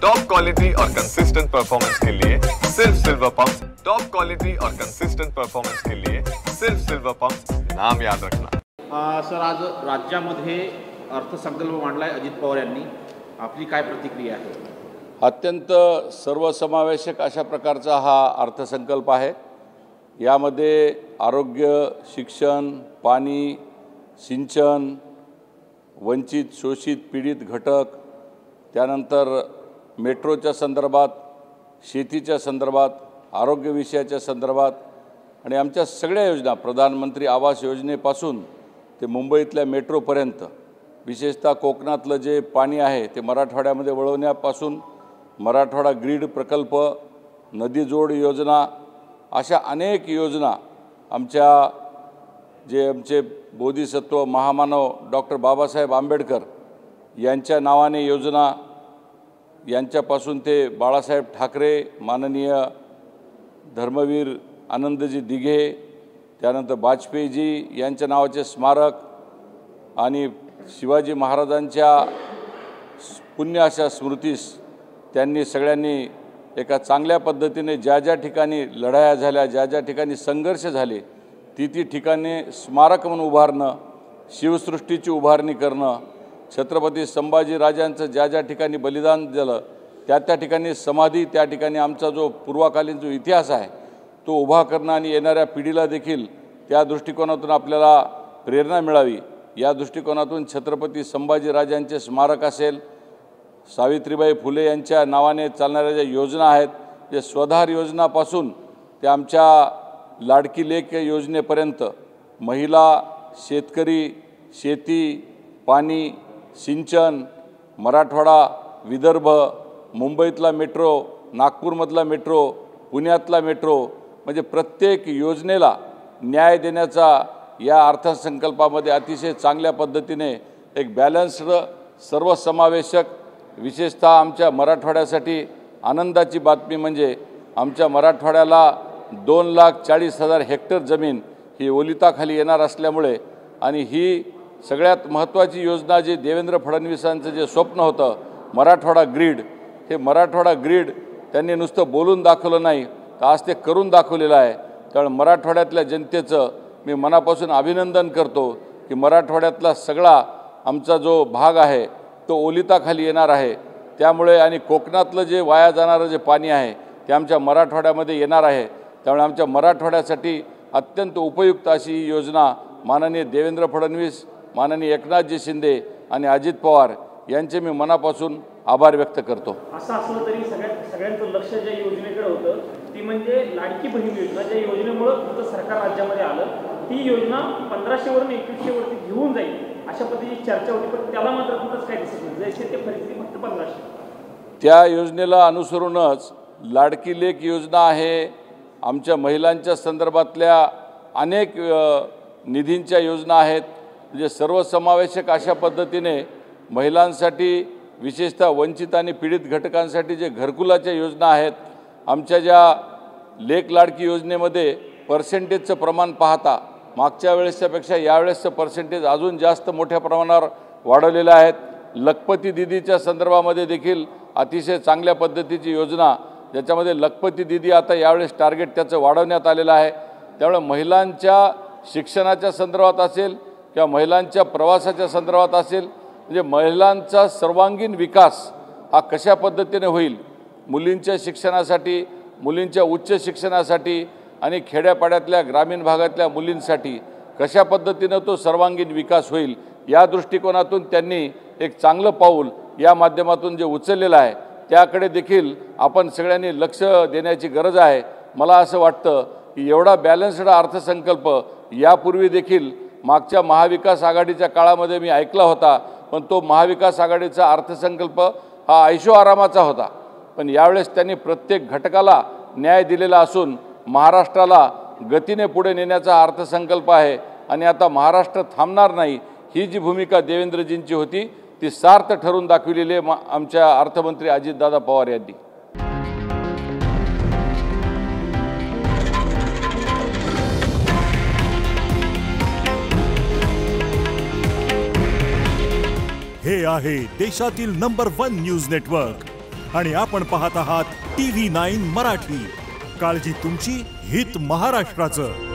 Top quality और consistent performance के लिए सिर्फ सिल्वर पंप्स। टॉप क्वालिटी और कंसिस्टेंट परफॉर्मेंस के लिए सिर्फ सिल्वर पंप्स, नाम याद रखना। सर, आज राज्यामध्ये अर्थसंकल्प मांडलाय अजित पवार यांनी, आपली काय प्रतिक्रिया आहे? अत्यंत सर्वसमावेशक अशा प्रकारचा हा अर्थसंकल्प आहे। यामध्ये आरोग्य, शिक्षण, पाणी, सिंचन, वंचित, शोषित, पीडित घटक, त्यानंतर मेट्रोच्या संदर्भात, शेतीच्या संदर्भात, आरोग्य विषयाच्या संदर्भात आणि आमच्या सगळ्या योजना, प्रधानमंत्री आवास योजनेपासून ते मुंबईतल्या मेट्रोपर्यंत, विशेषतः कोकणातलं जे पाणी आहे ते मराठवाड्यामध्ये वळवण्यापासून मराठवाडा ग्रीड प्रकल्प, नदी जोड योजना, अशा अनेक योजना आमचे बोधिसत्व महामानव डॉक्टर बाबासाहेब आंबेडकर यांच्या नावाने योजना, यांच्यापासून ते बाळासाहेब ठाकरे, माननीय धर्मवीर आनंदजी दिघे, त्यानंतर वाजपेयीजी यांच्या नावाचे स्मारक आणि शिवाजी महाराजांच्या पुण्य अशा स्मृतीस त्यांनी सगळ्यांनी एका चांगल्या पद्धतीने ज्या ज्या ठिकाणी लढाया झाल्या, ज्या ज्या ठिकाणी संघर्ष झाले, ती ठिकाणी स्मारक म्हणून उभारणं, शिवसृष्टीची उभारणी करणं, छत्रपती संभाजीराजांचं ज्या ज्या ठिकाणी बलिदान झालं त्या ठिकाणी समाधी, त्या ठिकाणी आमचा जो पूर्वकालीन जो इतिहास आहे तो उभा करणं आणि येणाऱ्या पिढीला देखील त्या दृष्टिकोनातून आपल्याला प्रेरणा मिळावी, या दृष्टिकोनातून छत्रपती संभाजीराजांचे स्मारक असेल, सावित्रीबाई फुले यांच्या नावाने चालणाऱ्या ज्या योजना आहेत, जे स्वधार योजनापासून ते आमच्या लाडकी लेक योजनेपर्यंत, महिला, शेतकरी, शेती, पाणी, सिंचन, मराठवाडा, विदर्भ, मुंबईतला मेट्रो, नागपूरमधला मेट्रो, पुण्यातला मेट्रो, म्हणजे प्रत्येक योजनेला न्याय देण्याचा या अर्थसंकल्पामध्ये अतिशय चांगल्या पद्धतीने एक बॅलन्स्ड, सर्वसमावेशक, विशेषतः आमच्या मराठवाड्यासाठी आनंदाची बातमी म्हणजे आमच्या मराठवाड्याला 2,40,000 हेक्टर जमीन ही ओलिताखाली येणार असल्यामुळे आणि ही सगळ्यात महत्त्वाची योजना जी देवेंद्र फडणवीसांचं जे स्वप्न होतं मराठवाडा ग्रीड, हे मराठवाडा ग्रीड त्यांनी नुसतं बोलून दाखवलं नाही, तर आज ते करून दाखवलेलं आहे। त्यामुळे मराठवाड्यातल्या जनतेचं मी मनापासून अभिनंदन करतो की मराठवाड्यातला सगळा आमचा जो भाग आहे तो ओलिताखाली येणार आहे। त्यामुळे आणि कोकणातलं जे वाया जाणारं जे पाणी आहे ते आमच्या मराठवाड्यामध्ये येणार आहे। त्यामुळे आमच्या मराठवाड्यासाठी अत्यंत उपयुक्त अशी ही योजना माननीय देवेंद्र फडणवीस, माननीय एकनाथजी शिंदे आणि अजित पवार यांचे मी मनापासून आभार व्यक्त करतो। असं असलं तरी सगळ्यांचं लक्ष ज्या योजनेकडे होतं ती म्हणजे लाडकी बहीण योजना, ज्या योजनेमुळे तुमचं सरकार राज्यामध्ये आलं, ती योजना 1500 वरून 2100 वरती घेऊन जाईल अशा पद्धतीची चर्चा होती, पण त्याला मात्र कुठंच काय दिसत नाही, जसे ते परिस्थिती फक्त 1500। त्या योजनेला अनुसरूनच लाडकी लेक योजना आहे, आमच्या महिलांच्या संदर्भातल्या अनेक निधींच्या योजना आहेत, म्हणजे सर्वसमावेशक अशा पद्धतीने महिलांसाठी, विशेषतः वंचित आणि पीडित घटकांसाठी जे घरकुलाच्या योजना आहेत, आमच्या ज्या लेक लाडकी योजनेमध्ये पर्सेंटेजचं प्रमाण पाहता मागच्या वेळेसच्यापेक्षा यावेळेसचं पर्सेंटेज अजून जास्त मोठ्या प्रमाणावर वाढवलेलं आहे। लखपती दीदीच्या संदर्भामध्ये देखील अतिशय चांगल्या पद्धतीची योजना, ज्याच्यामध्ये लखपती दीदी आता यावेळेस टार्गेट त्याचं वाढवण्यात आलेलं आहे। त्यामुळे महिलांच्या शिक्षणाच्या संदर्भात असेल किंवा महिलांच्या प्रवासाच्या संदर्भात असेल, म्हणजे महिलांचा सर्वांगीण विकास हा कशा पद्धतीने होईल, मुलींच्या शिक्षणासाठी, मुलींच्या उच्च शिक्षणासाठी आणि खेड्यापाड्यातल्या ग्रामीण भागातल्या मुलींसाठी कशा पद्धतीनं तो सर्वांगीण विकास होईल, या दृष्टिकोनातून त्यांनी एक चांगलं पाऊल या माध्यमातून जे उचललेलं आहे त्याकडे देखील आपण सगळ्यांनी लक्ष देण्याची गरज आहे। मला असं वाटतं की एवढा बॅलन्स्ड अर्थसंकल्प यापूर्वी देखील मागच्या महाविकास आघाडीच्या काळामध्ये मी ऐकला होता, पण तो महाविकास आघाडीचा अर्थसंकल्प हा ऐशोआरामाचा होता, पण यावेळेस त्यांनी प्रत्येक घटकाला न्याय दिलेला असून महाराष्ट्राला गतीने पुढे नेण्याचा अर्थसंकल्प आहे आणि आता महाराष्ट्र थांबणार नाही, ही जी भूमिका देवेंद्रजींची होती ती सार्थ ठरून दाखविलेली आमच्या अर्थमंत्री अजितदादा पवार यांनी। हे आहे देशातील नंबर 1 न्यूज नेटवर्क आणि आपण पाहत आहात TV9 मराठी. काळजी तुमची, हित महाराष्ट्राचं.